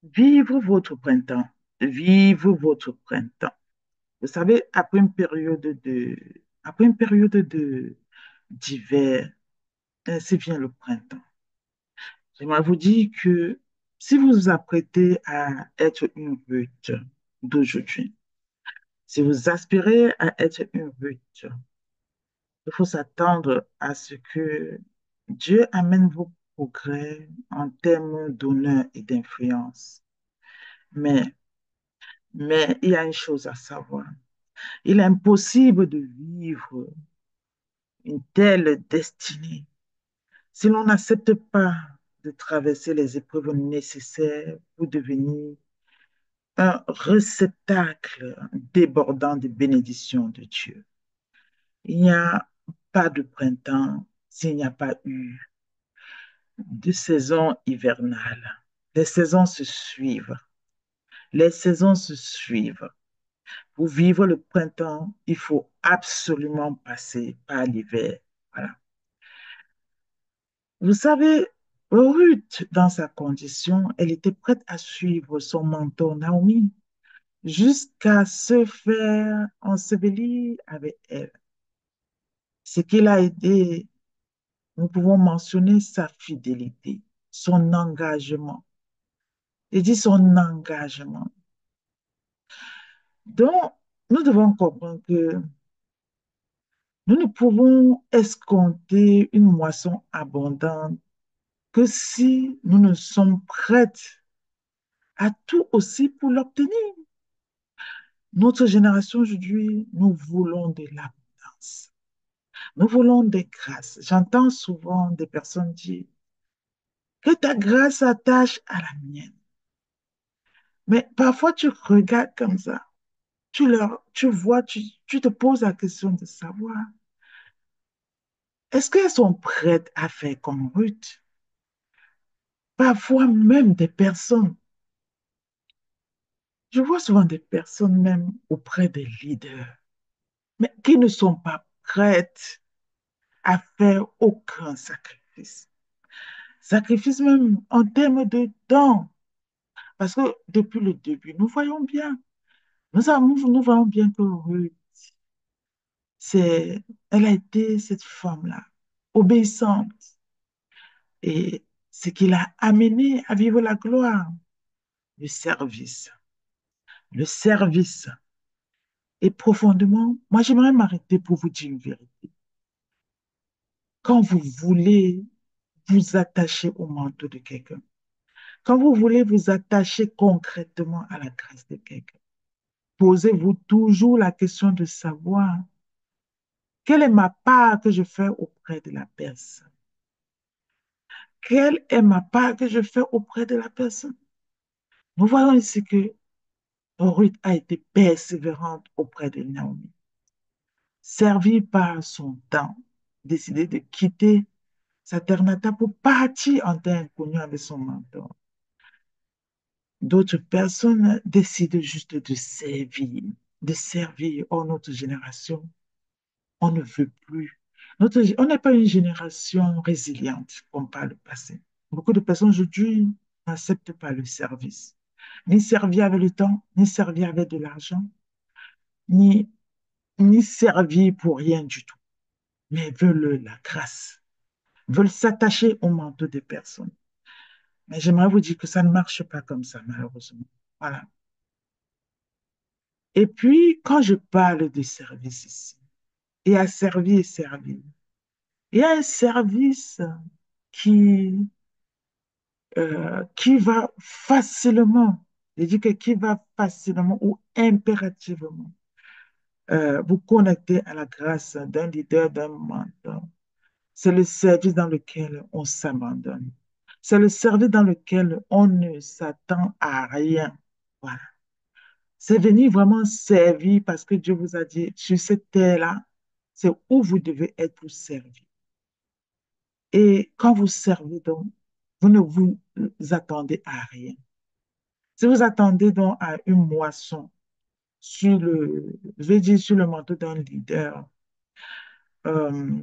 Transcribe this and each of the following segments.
Vivre votre printemps. Vivre votre printemps. Vous savez, après une période d'hiver, ainsi vient le printemps. J'aimerais vous dire que si vous vous apprêtez à être une brute d'aujourd'hui, si vous aspirez à être une brute, il faut s'attendre à ce que Dieu amène vos progrès en termes d'honneur et d'influence. Mais, mais il y a une chose à savoir. Il est impossible de vivre une telle destinée si l'on n'accepte pas de traverser les épreuves nécessaires pour devenir un réceptacle débordant de bénédictions de Dieu. Il n'y a pas de printemps s'il n'y a pas eu de saison hivernale. Les saisons se suivent. Les saisons se suivent. Pour vivre le printemps, il faut absolument passer par l'hiver. Voilà. Vous savez, Ruth, dans sa condition, elle était prête à suivre son mentor Naomi jusqu'à se faire ensevelir avec elle. Ce qui l'a aidé, nous pouvons mentionner sa fidélité, son engagement. Et dit son engagement. Donc, nous devons comprendre que nous ne pouvons escompter une moisson abondante que si nous ne sommes prêtes à tout aussi pour l'obtenir. Notre génération aujourd'hui, nous voulons de l'abondance. Nous voulons des grâces. J'entends souvent des personnes dire que ta grâce s'attache à la mienne. Mais parfois, tu regardes comme ça. Tu vois, tu te poses la question de savoir, est-ce qu'elles sont prêtes à faire comme Ruth? Parfois même des personnes, je vois souvent des personnes même auprès des leaders, mais qui ne sont pas prêtes à faire aucun sacrifice. Sacrifice même en termes de temps. Parce que depuis le début, nous voyons bien, nous voyons bien que Ruth, elle a été cette femme-là, obéissante. Et ce qui l'a amené à vivre la gloire, le service. Le service. Et profondément, moi j'aimerais m'arrêter pour vous dire une vérité. Quand vous voulez vous attacher au manteau de quelqu'un, quand vous voulez vous attacher concrètement à la grâce de quelqu'un, posez-vous toujours la question de savoir quelle est ma part que je fais auprès de la personne. Quelle est ma part que je fais auprès de la personne? Nous voyons ici que Ruth a été persévérante auprès de Naomi. Servie par son temps, décidé de quitter sa terre natale pour partir en terre inconnue avec son mentor. D'autres personnes décident juste de servir, de servir. Or, notre génération, on ne veut plus. On n'est pas une génération résiliente comme par le passé. Beaucoup de personnes aujourd'hui n'acceptent pas le service. Ni servir avec le temps, ni servir avec de l'argent, ni, ni servir pour rien du tout, mais veulent la grâce, veulent s'attacher au manteau des personnes. Mais j'aimerais vous dire que ça ne marche pas comme ça, malheureusement. Voilà. Et puis, quand je parle de service ici, il y a servir et servir. Il y a un service qui, qui va facilement, je dis que qui va facilement ou impérativement vous connecter à la grâce d'un leader, d'un mentor. C'est le service dans lequel on s'abandonne. C'est le service dans lequel on ne s'attend à rien. Voilà. C'est venir vraiment servir parce que Dieu vous a dit, sur cette terre-là, c'est où vous devez être pour servir. Et quand vous servez donc, vous ne vous attendez à rien. Si vous attendez donc à une moisson je vais dire sur le manteau d'un leader, euh,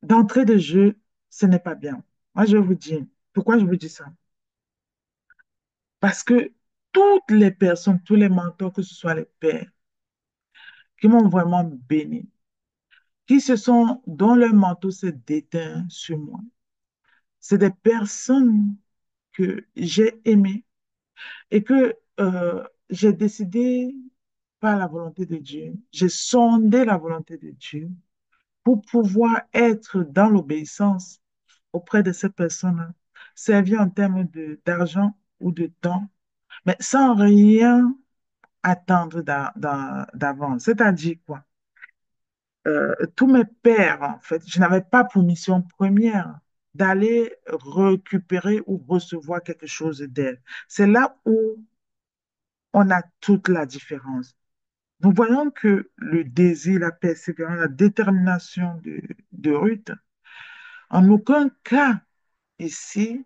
d'entrée de jeu, ce n'est pas bien. Moi, je vais vous dire, pourquoi je vous dis ça? Parce que toutes les personnes, tous les mentors, que ce soit les pères, qui m'ont vraiment béni, dont leur manteau s'est déteint sur moi, c'est des personnes que j'ai aimées et que j'ai décidé par la volonté de Dieu, j'ai sondé la volonté de Dieu pour pouvoir être dans l'obéissance auprès de ces personnes-là, servir en termes d'argent ou de temps, mais sans rien attendre d'avance. C'est-à-dire quoi? Tous mes pères, en fait, je n'avais pas pour mission première d'aller récupérer ou recevoir quelque chose d'elle. C'est là où on a toute la différence. Nous voyons que le désir, la persévérance, la détermination de Ruth, en aucun cas ici,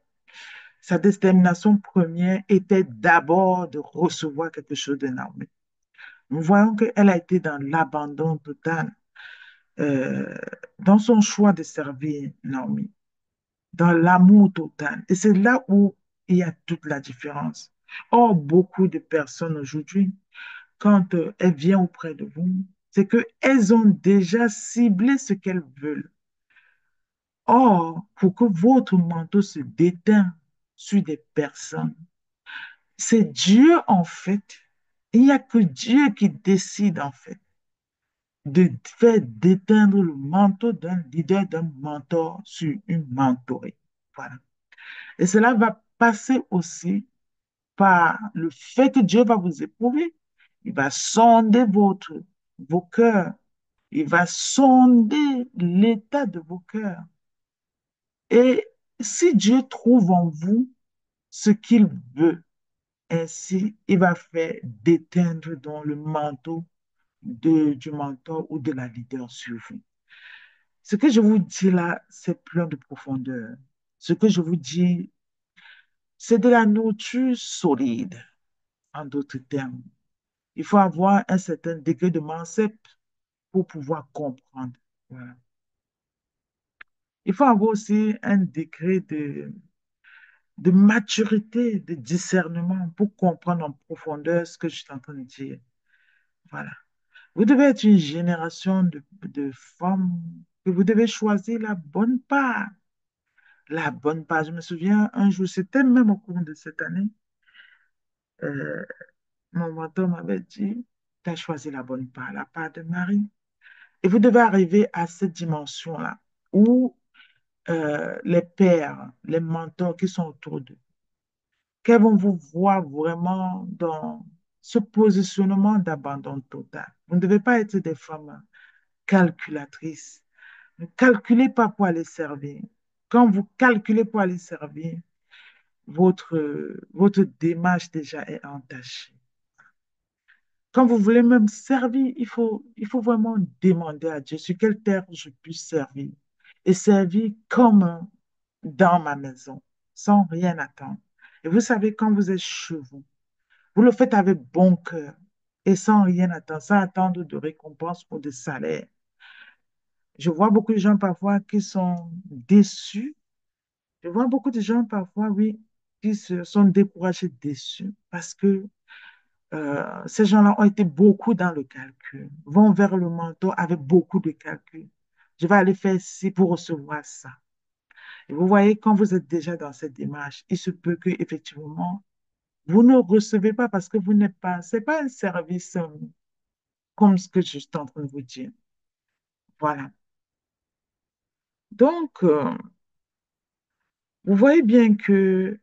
sa détermination première était d'abord de recevoir quelque chose de Naomi. Nous voyons qu'elle a été dans l'abandon total, euh, dans son choix de servir Naomi, dans l'amour total. Et c'est là où il y a toute la différence. Or, beaucoup de personnes aujourd'hui, quand elles viennent auprès de vous, c'est qu'elles ont déjà ciblé ce qu'elles veulent. Or, pour que votre manteau se déteint sur des personnes, c'est Dieu en fait. Il n'y a que Dieu qui décide en fait de faire déteindre le manteau d'un leader, d'un mentor sur une mentorée. Voilà. Et cela va passer aussi par le fait que Dieu va vous éprouver. Il va sonder vos cœurs. Il va sonder l'état de vos cœurs. Et si Dieu trouve en vous ce qu'il veut, ainsi, il va faire déteindre dans le manteau du mentor ou de la leader sur vous. Ce que je vous dis là, c'est plein de profondeur. Ce que je vous dis, c'est de la nourriture solide, en d'autres termes. Il faut avoir un certain degré de mindset pour pouvoir comprendre. Voilà. Il faut avoir aussi un degré de maturité, de discernement pour comprendre en profondeur ce que je suis en train de dire. Voilà. Vous devez être une génération de femmes que vous devez choisir la bonne part. La bonne part. Je me souviens un jour, c'était même au cours de cette année, euh, mon mentor m'avait dit, tu as choisi la part de Marie. Et vous devez arriver à cette dimension-là où les pères, les mentors qui sont autour d'eux, qu'elles vont vous voir vraiment dans ce positionnement d'abandon total. Vous ne devez pas être des femmes calculatrices. Ne calculez pas pour aller servir. Quand vous calculez pour aller servir, votre démarche déjà est entachée. Quand vous voulez même servir, il faut vraiment demander à Dieu sur quelle terre je puis servir. Et servir comme dans ma maison, sans rien attendre. Et vous savez, quand vous êtes chez vous, vous le faites avec bon cœur et sans rien attendre, sans attendre de récompense ou de salaire. Je vois beaucoup de gens parfois qui sont déçus. Je vois beaucoup de gens parfois, oui, qui sont découragés, déçus, parce que ces gens-là ont été beaucoup dans le calcul, vont vers le mentor avec beaucoup de calcul. Je vais aller faire ci pour recevoir ça. Et vous voyez, quand vous êtes déjà dans cette démarche, il se peut que effectivement vous ne recevez pas parce que vous n'êtes pas, c'est pas un service comme ce que je suis en train de vous dire. Voilà. Donc, vous voyez bien que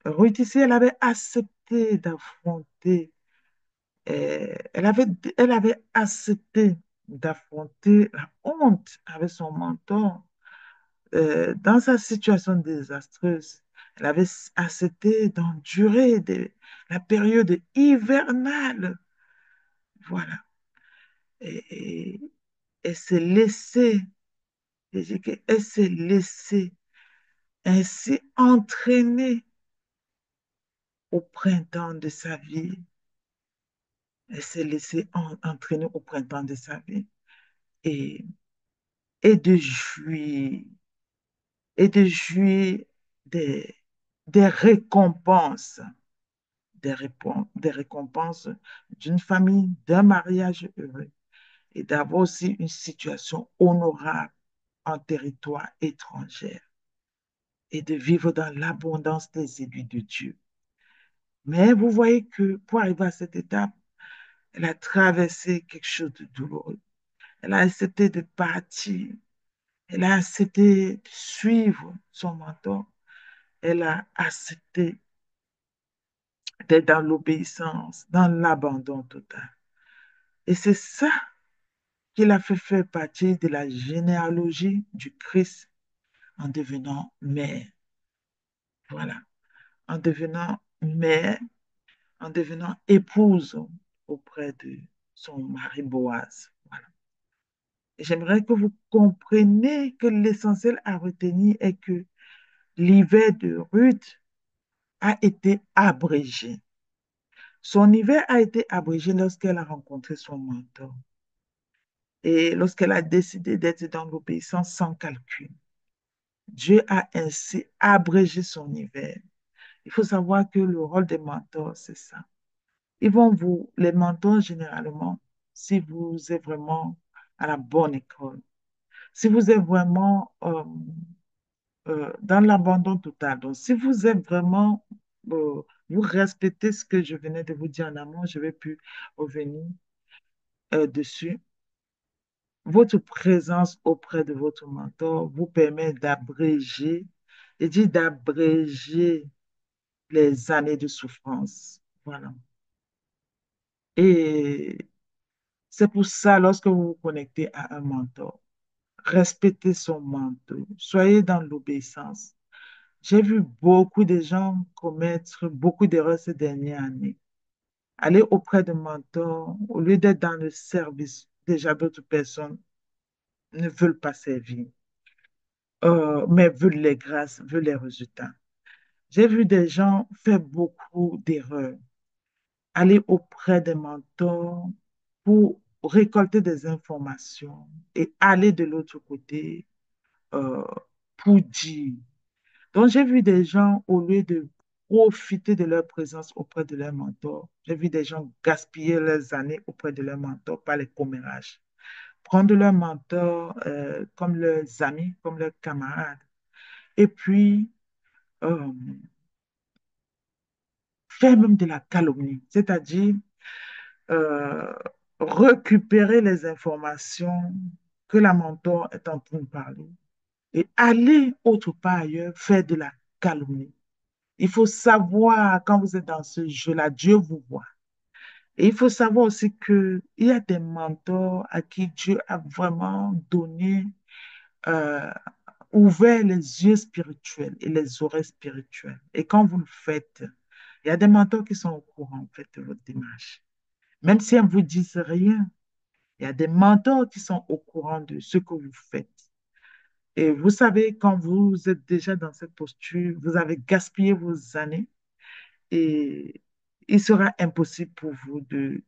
Ruth ici, elle avait accepté d'affronter, elle avait accepté d'affronter la honte avec son mentor dans sa situation désastreuse. Elle avait accepté d'endurer la période hivernale. Voilà. Et elle s'est laissée, je dis qu'elle s'est laissée ainsi entraîner au printemps de sa vie. Elle s'est laissée entraîner au printemps de sa vie et, et de jouir, et de jouir des, des récompenses, des récompenses d'une famille, d'un mariage heureux et d'avoir aussi une situation honorable en territoire étranger et de vivre dans l'abondance des élus de Dieu. Mais vous voyez que pour arriver à cette étape, elle a traversé quelque chose de douloureux. Elle a accepté de partir. Elle a accepté de suivre son mentor. Elle a accepté d'être dans l'obéissance, dans l'abandon total. Et c'est ça qui l'a fait faire partie de la généalogie du Christ en devenant mère. Voilà. En devenant mère, en devenant épouse auprès de son mari Boaz. Voilà. Et j'aimerais que vous compreniez que l'essentiel à retenir est que l'hiver de Ruth a été abrégé. Son hiver a été abrégé lorsqu'elle a rencontré son mentor et lorsqu'elle a décidé d'être dans l'obéissance sans calcul. Dieu a ainsi abrégé son hiver. Il faut savoir que le rôle des mentors, c'est ça. Les mentors, généralement, si vous êtes vraiment à la bonne école, si vous êtes vraiment dans l'abandon total, donc si vous êtes vraiment, vous respectez ce que je venais de vous dire en amont, je vais plus revenir dessus. Votre présence auprès de votre mentor vous permet d'abréger, et dit d'abréger les années de souffrance. Voilà. Et c'est pour ça, lorsque vous vous connectez à un mentor, respectez son mentor, soyez dans l'obéissance. J'ai vu beaucoup de gens commettre beaucoup d'erreurs ces dernières années. Aller auprès de mentors, au lieu d'être dans le service, déjà d'autres personnes ne veulent pas servir, mais veulent les grâces, veulent les résultats. J'ai vu des gens faire beaucoup d'erreurs, aller auprès des mentors pour récolter des informations et aller de l'autre côté euh, pour dire. Donc, j'ai vu des gens, au lieu de profiter de leur présence auprès de leur mentor, j'ai vu des gens gaspiller leurs années auprès de leur mentor par les commérages. Prendre leur mentor comme leurs amis, comme leurs camarades. Et puis, euh, faire même de la calomnie, c'est-à-dire euh, récupérer les informations que la mentor est en train de parler et aller autre part ailleurs faire de la calomnie. Il faut savoir, quand vous êtes dans ce jeu-là, Dieu vous voit. Et il faut savoir aussi qu'il y a des mentors à qui Dieu a vraiment donné, euh, ouvert les yeux spirituels et les oreilles spirituelles. Et quand vous le faites, il y a des mentors qui sont au courant, en fait, de votre démarche. Même si elles ne vous disent rien, il y a des mentors qui sont au courant de ce que vous faites. Et vous savez, quand vous êtes déjà dans cette posture, vous avez gaspillé vos années et il sera impossible pour vous que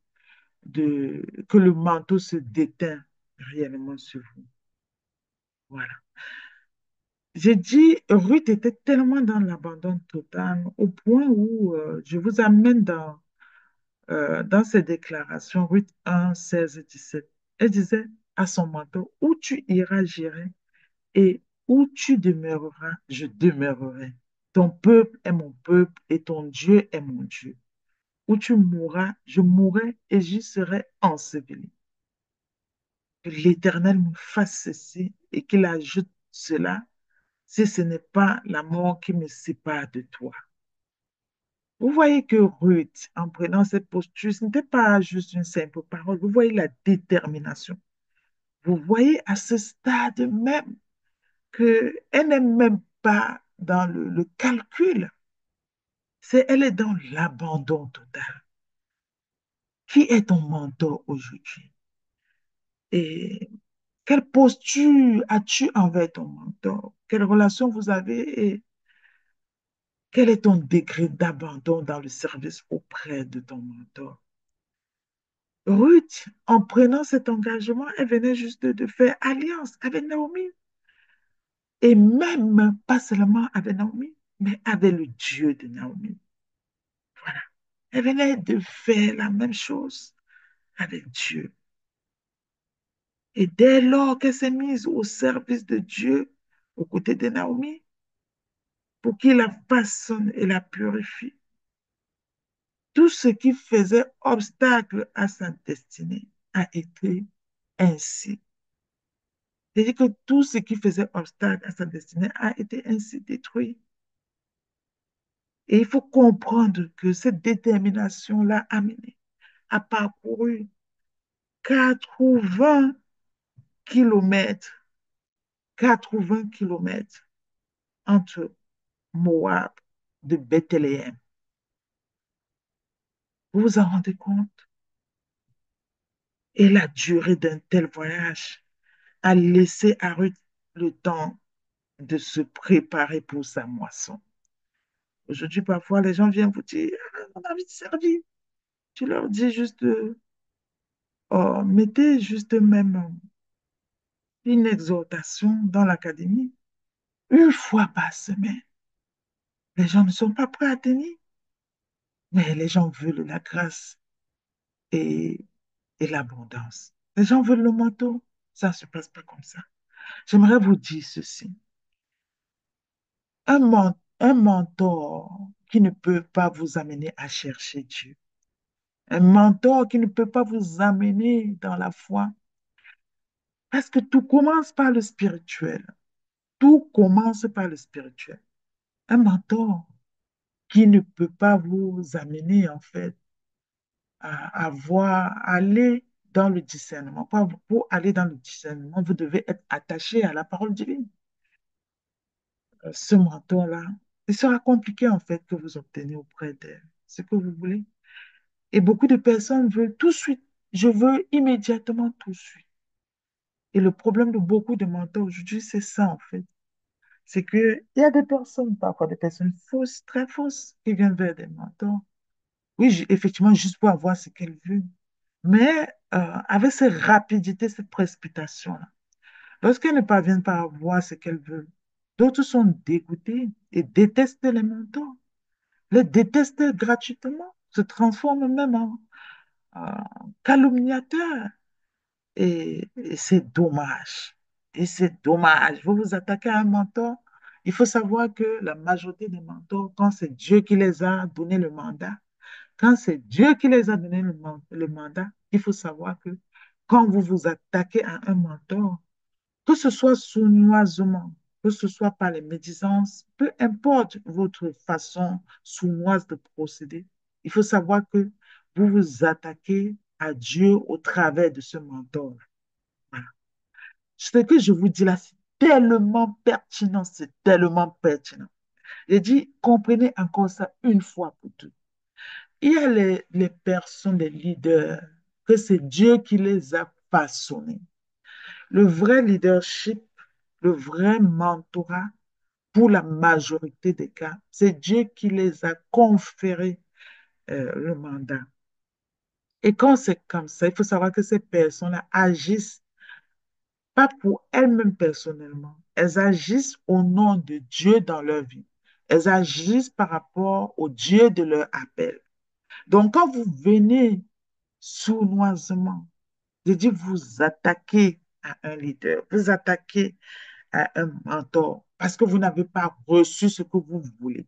le manteau se déteint réellement sur vous. Voilà. J'ai dit, Ruth était tellement dans l'abandon total au point où je vous amène dans ses déclarations, Ruth 1, 16 et 17. Elle disait à son manteau, où tu iras, j'irai, et où tu demeureras, je demeurerai. Ton peuple est mon peuple et ton Dieu est mon Dieu. Où tu mourras, je mourrai et j'y serai enseveli. Que l'Éternel me fasse ceci et qu'il ajoute cela si ce n'est pas la mort qui me sépare de toi. Vous voyez que Ruth, en prenant cette posture, ce n'était pas juste une simple parole. Vous voyez la détermination. Vous voyez à ce stade même qu'elle n'est même pas dans le calcul. Elle est dans l'abandon total. Qui est ton mentor aujourd'hui? Et quelle posture as-tu envers ton mentor? Quelle relation vous avez et quel est ton degré d'abandon dans le service auprès de ton mentor? Ruth, en prenant cet engagement, elle venait juste de faire alliance avec Naomi. Et même, pas seulement avec Naomi, mais avec le Dieu de Naomi. Voilà. Elle venait de faire la même chose avec Dieu. Et dès lors qu'elle s'est mise au service de Dieu, aux côtés de Naomi, pour qu'il la façonne et la purifie, tout ce qui faisait obstacle à sa destinée a été ainsi. C'est-à-dire que tout ce qui faisait obstacle à sa destinée a été ainsi détruit. Et il faut comprendre que cette détermination-là a parcouru 80 kilomètres, 80 kilomètres entre Moab de Bethléem. Vous vous en rendez compte? Et la durée d'un tel voyage a laissé à Ruth le temps de se préparer pour sa moisson. Aujourd'hui, parfois, les gens viennent vous dire, ah, on a envie de servir. Tu leur dis juste, oh, mettez juste même une exhortation dans l'académie, une fois par semaine. Les gens ne sont pas prêts à tenir, mais les gens veulent la grâce et, et l'abondance. Les gens veulent le manteau. Ça ne se passe pas comme ça. J'aimerais vous dire ceci. Un mentor qui ne peut pas vous amener à chercher Dieu. Un mentor qui ne peut pas vous amener dans la foi. Parce que tout commence par le spirituel. Tout commence par le spirituel. Un mentor qui ne peut pas vous amener, en fait, à aller dans le discernement. Pour aller dans le discernement, vous devez être attaché à la parole divine. Ce mentor-là, il sera compliqué, en fait, que vous obtenez auprès d'elle ce que vous voulez. Et beaucoup de personnes veulent tout de suite. Je veux immédiatement tout de suite. Et le problème de beaucoup de mentors aujourd'hui, c'est ça, en fait. C'est qu'il y a des personnes, parfois des personnes fausses, très fausses, qui viennent vers des mentors. Oui, effectivement, juste pour avoir ce qu'elles veulent. Mais avec cette rapidité, cette précipitation-là, lorsqu'elles ne parviennent pas à avoir ce qu'elles veulent, d'autres sont dégoûtés et détestent les mentors, les détestent gratuitement, se transforment même en calomniateurs. Et c'est dommage. Et c'est dommage. Vous vous attaquez à un mentor. Il faut savoir que la majorité des mentors, quand c'est Dieu qui les a donné le mandat, quand c'est Dieu qui les a donné le mandat, il faut savoir que quand vous vous attaquez à un mentor, que ce soit sournoisement, que ce soit par les médisances, peu importe votre façon sournoise de procéder, il faut savoir que vous vous attaquez à Dieu au travers de ce mentor. Voilà. Ce que je vous dis là, c'est tellement pertinent, c'est tellement pertinent. J'ai dit, comprenez encore ça une fois pour toutes. Il y a les personnes, les leaders, que c'est Dieu qui les a façonnés. Le vrai leadership, le vrai mentorat, pour la majorité des cas, c'est Dieu qui les a conféré le mandat. Et quand c'est comme ça, il faut savoir que ces personnes-là agissent pas pour elles-mêmes personnellement. Elles agissent au nom de Dieu dans leur vie. Elles agissent par rapport au Dieu de leur appel. Donc, quand vous venez sournoisement, je dis vous attaquez à un leader, vous attaquez à un mentor parce que vous n'avez pas reçu ce que vous voulez.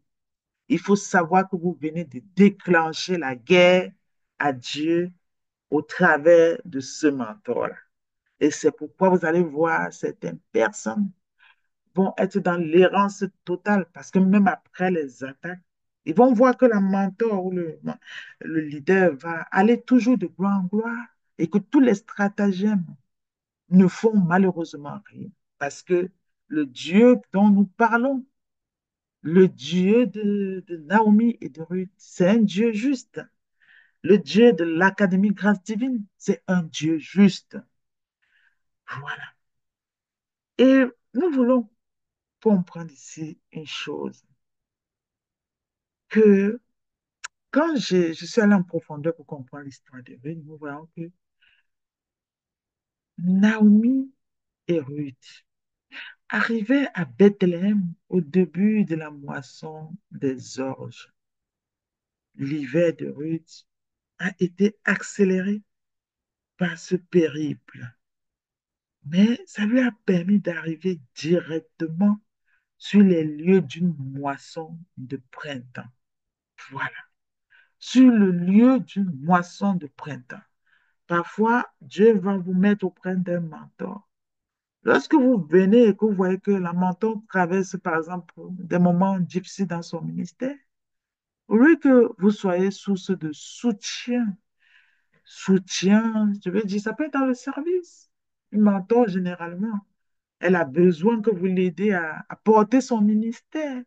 Il faut savoir que vous venez de déclencher la guerre à Dieu au travers de ce mentor-là. Et c'est pourquoi vous allez voir certaines personnes vont être dans l'errance totale parce que même après les attaques, ils vont voir que la mentor ou le leader va aller toujours de gloire en gloire et que tous les stratagèmes ne font malheureusement rien parce que le Dieu dont nous parlons, le Dieu de Naomi et de Ruth, c'est un Dieu juste. Le Dieu de l'Académie Grâce Divine, c'est un Dieu juste. Voilà. Et nous voulons comprendre ici une chose, que quand je suis allée en profondeur pour comprendre l'histoire de Ruth, nous voyons que Naomi et Ruth Arrivé à Bethléem au début de la moisson des orges, l'hiver de Ruth a été accéléré par ce périple, mais ça lui a permis d'arriver directement sur les lieux d'une moisson de printemps. Voilà, sur le lieu d'une moisson de printemps. Parfois, Dieu va vous mettre auprès d'un mentor. Lorsque vous venez et que vous voyez que la mentor traverse, par exemple, des moments difficiles dans son ministère, au lieu que vous soyez source de soutien, je veux dire, ça peut être dans le service. Une mentor, généralement, elle a besoin que vous l'aidez à porter son ministère.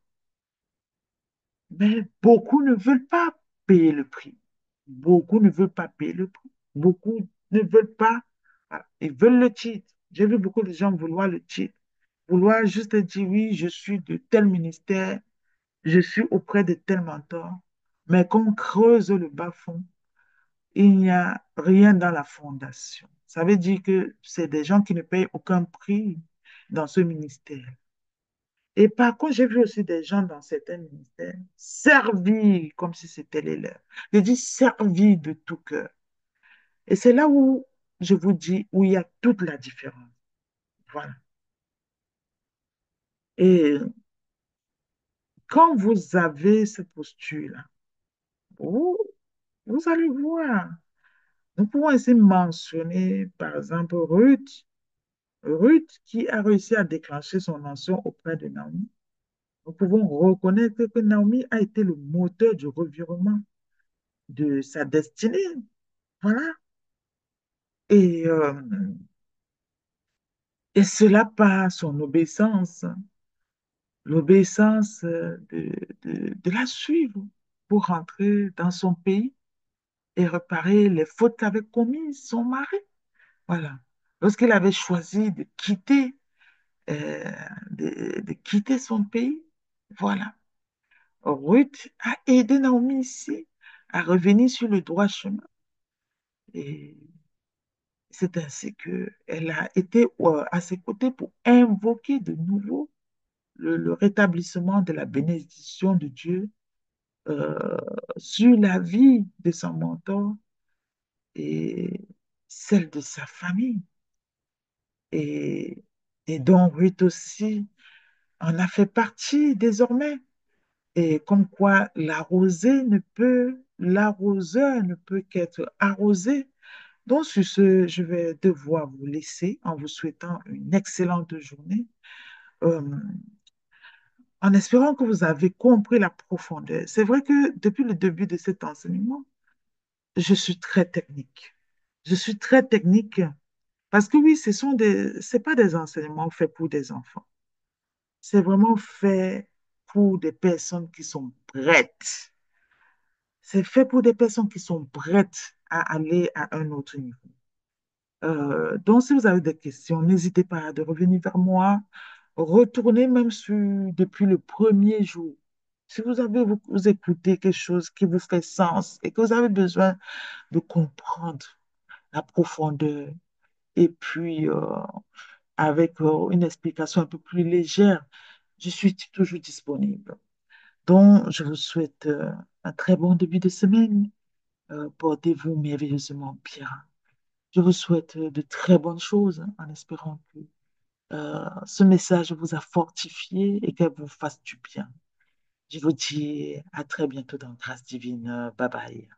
Mais beaucoup ne veulent pas payer le prix. Beaucoup ne veulent pas payer le prix. Beaucoup ne veulent pas. Ils veulent le titre. J'ai vu beaucoup de gens vouloir le titre. Vouloir juste dire oui, je suis de tel ministère, je suis auprès de tel mentor. Mais quand on creuse le bas-fond, il n'y a rien dans la fondation. Ça veut dire que c'est des gens qui ne payent aucun prix dans ce ministère. Et par contre, j'ai vu aussi des gens dans certains ministères servir comme si c'était les leurs. Je dis servir de tout cœur. Et c'est là où je vous dis, où il y a toute la différence. Voilà. Et quand vous avez cette posture-là, vous, vous allez voir. Nous pouvons ainsi mentionner, par exemple, Ruth qui a réussi à déclencher son action auprès de Naomi. Nous pouvons reconnaître que Naomi a été le moteur du revirement de sa destinée. Voilà. Et, euh, et cela par son obéissance, l'obéissance de la suivre pour rentrer dans son pays et réparer les fautes qu'avait commises son mari. Voilà. Lorsqu'il avait choisi euh, de quitter son pays, voilà. Ruth a aidé Naomi ici à revenir sur le droit chemin. Et c'est ainsi qu'elle a été à ses côtés pour invoquer de nouveau le rétablissement de la bénédiction de Dieu euh, sur la vie de son mentor et celle de sa famille. Et, et donc Ruth aussi en a fait partie désormais. Et comme quoi l'arroseur ne peut qu'être arrosé. Donc sur ce, je vais devoir vous laisser en vous souhaitant une excellente journée. Euh, en espérant que vous avez compris la profondeur. C'est vrai que depuis le début de cet enseignement, je suis très technique. Je suis très technique parce que oui, c'est pas des enseignements faits pour des enfants. C'est vraiment fait pour des personnes qui sont prêtes. C'est fait pour des personnes qui sont prêtes à aller à un autre niveau. Donc, si vous avez des questions, n'hésitez pas de revenir vers moi. Retournez même depuis le premier jour. Si vous écoutez quelque chose qui vous fait sens et que vous avez besoin de comprendre la profondeur et puis avec une explication un peu plus légère, je suis toujours disponible. Donc, je vous souhaite un très bon début de semaine. Portez-vous merveilleusement bien. Je vous souhaite de très bonnes choses en espérant que ce message vous a fortifié et qu'elle vous fasse du bien. Je vous dis à très bientôt dans Grâce divine. Bye bye.